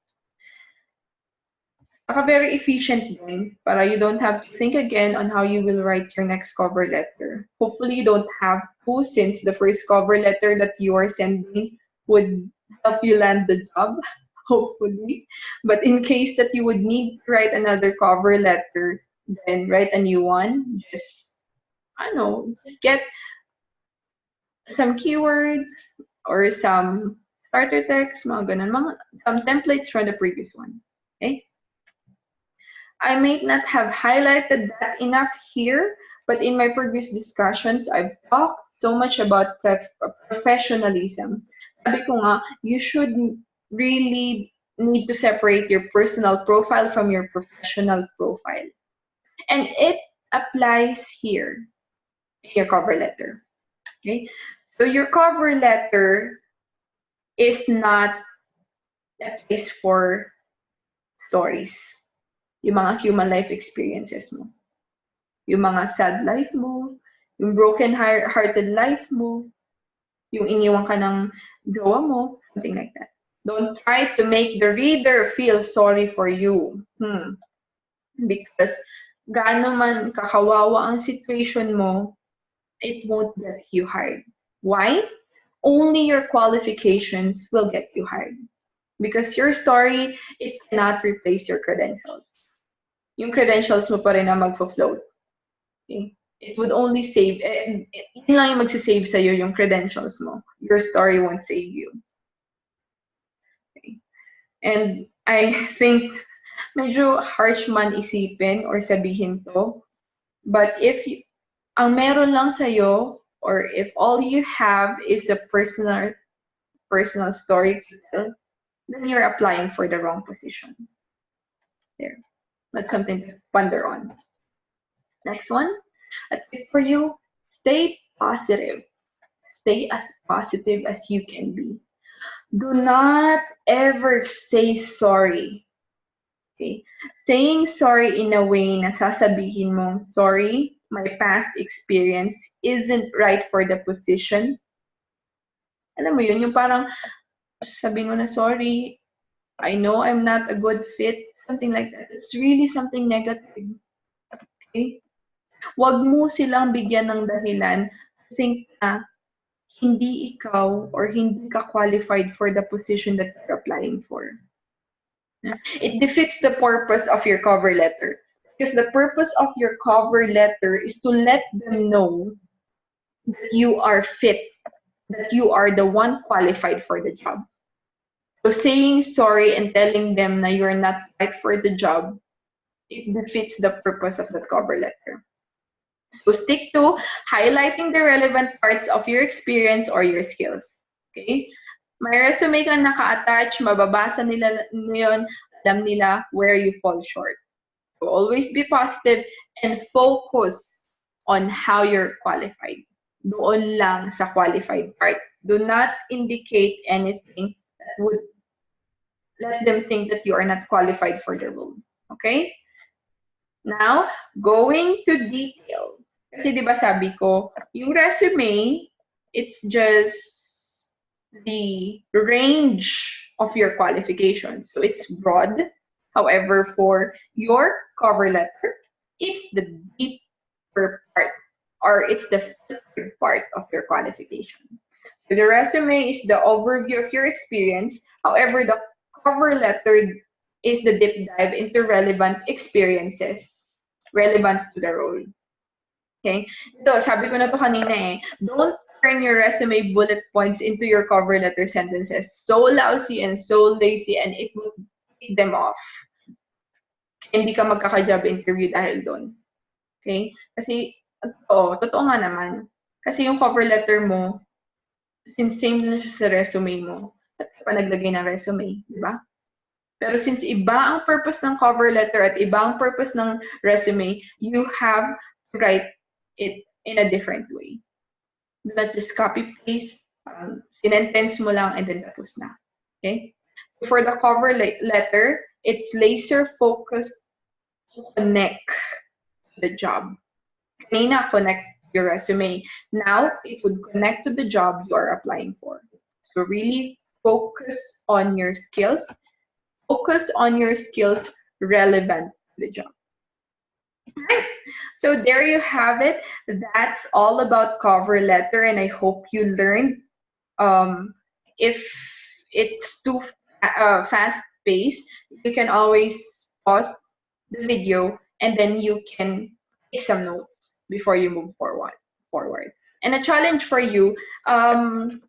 Very efficient din para you don't have to think again on how you will write your next cover letter. Hopefully, you don't have to, since the first cover letter that you are sending would help you land the job, hopefully. But in case that you would need to write another cover letter, then write a new one. Just, I don't know, just get some keywords or some starter text, mga ganun, some templates from the previous one. Okay? I may not have highlighted that enough here, but in my previous discussions, I've talked so much about professionalism. Sabi ko nga, you should really need to separate your personal profile from your professional profile. And it applies here in your cover letter. Okay? So your cover letter is not a place for stories. Yung mga human life experiences mo. Yung mga sad life mo, yung broken-hearted life mo, yung iniwan ka ng jowa mo, something like that. Don't try to make the reader feel sorry for you. Because gaano man kakawawa ang situation mo, it won't get you hired. Why? Only your qualifications will get you hired. Because your story, it cannot replace your credentials. Yung credentials mo pa rin na magfo-float. Okay? It would only save, yun lang yung magsisave sa'yo yung credentials mo. Your story won't save you. Okay? And I think medyo harsh man isipin or sabihin to, but if ang meron lang sa'yo, or if all you have is a personal story to tell, then you're applying for the wrong position. There. That's something to ponder on. Next one. A tip for you, stay positive. Stay as positive as you can be. Do not ever say sorry. Okay? Saying sorry in a way na sasabihin mo, sorry, my past experience isn't right for the position. Alam mo yun, yung parang sabihin mo na, sorry, I know I'm not a good fit something like that. It's really something negative. Okay? Wag mo silang bigyan ng dahilan to think na hindi ikaw or hindi ka qualified for the position that you're applying for. It defeats the purpose of your cover letter. Because the purpose of your cover letter is to let them know that you are fit, that you are the one qualified for the job. So saying sorry and telling them that you're not right for the job, it defeats the purpose of the cover letter. So stick to highlighting the relevant parts of your experience or your skills. Okay? May resume kang naka-attach, mababasa nila yun, alam nila where you fall short. So always be positive and focus on how you're qualified. Doon lang sa qualified part. Do not indicate anything that would let them think that you are not qualified for the role. Okay? Now, going to detail. Kasi di ba sabi ko, yung resume, it's just the range of your qualifications. So it's broad. However, for your cover letter, it's the deeper part, or it's the filtered part of your qualification. So the resume is the overview of your experience. However, the cover letter is the deep dive into relevant experiences relevant to the role. Okay? So, sabi ko na to kanina eh, don't turn your resume bullet points into your cover letter sentences. So lousy and so lazy, and it will take them off. Hindi ka magkaka-job interview dahil doon. Okay? Kasi, totoo nga naman. Kasi yung cover letter mo, since same na siya sa resume mo, at pa naglagay ng resume, di ba? Pero since iba ang purpose ng cover letter at iba ang purpose ng resume, you have to write it in a different way. Do not just copy-paste, sinentence mo lang and then tapos na. Okay? For the cover letter, it's laser-focused to connect the job. Kanina, connect your resume. Now, it would connect to the job you are applying for. So really focus on your skills. Focus on your skills relevant to the job. Right. So there you have it. That's all about cover letter, and I hope you learned. If it's too fast-paced, you can always pause the video and then you can take some notes before you move forward. And a challenge for you, from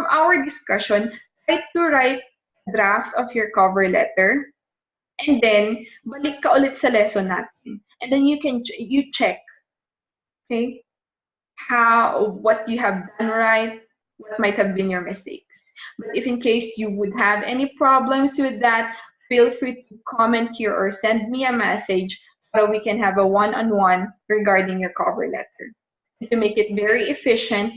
our discussion, try to write a draft of your cover letter. And then, balik ka ulit sa lesson natin. And then you check, okay, what you have done right, what might have been your mistakes. But if in case you would have any problems with that, feel free to comment here or send me a message so we can have a one-on-one regarding your cover letter. To make it very efficient,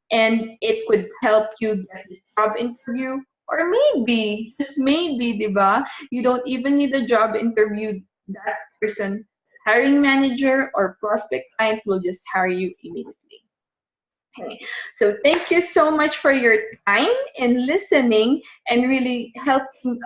and it could help you get the job interview. Or maybe, just maybe, diba, you don't even need a job interview. That person, hiring manager or prospect client will just hire you immediately. Okay. So thank you so much for your time and listening and really helping,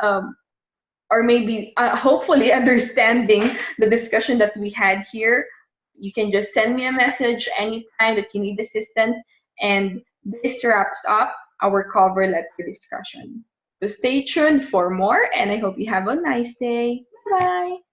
or maybe hopefully understanding the discussion that we had here. You can just send me a message anytime that you need assistance. And this wraps up our cover letter discussion. So stay tuned for more, and I hope you have a nice day. Bye-bye.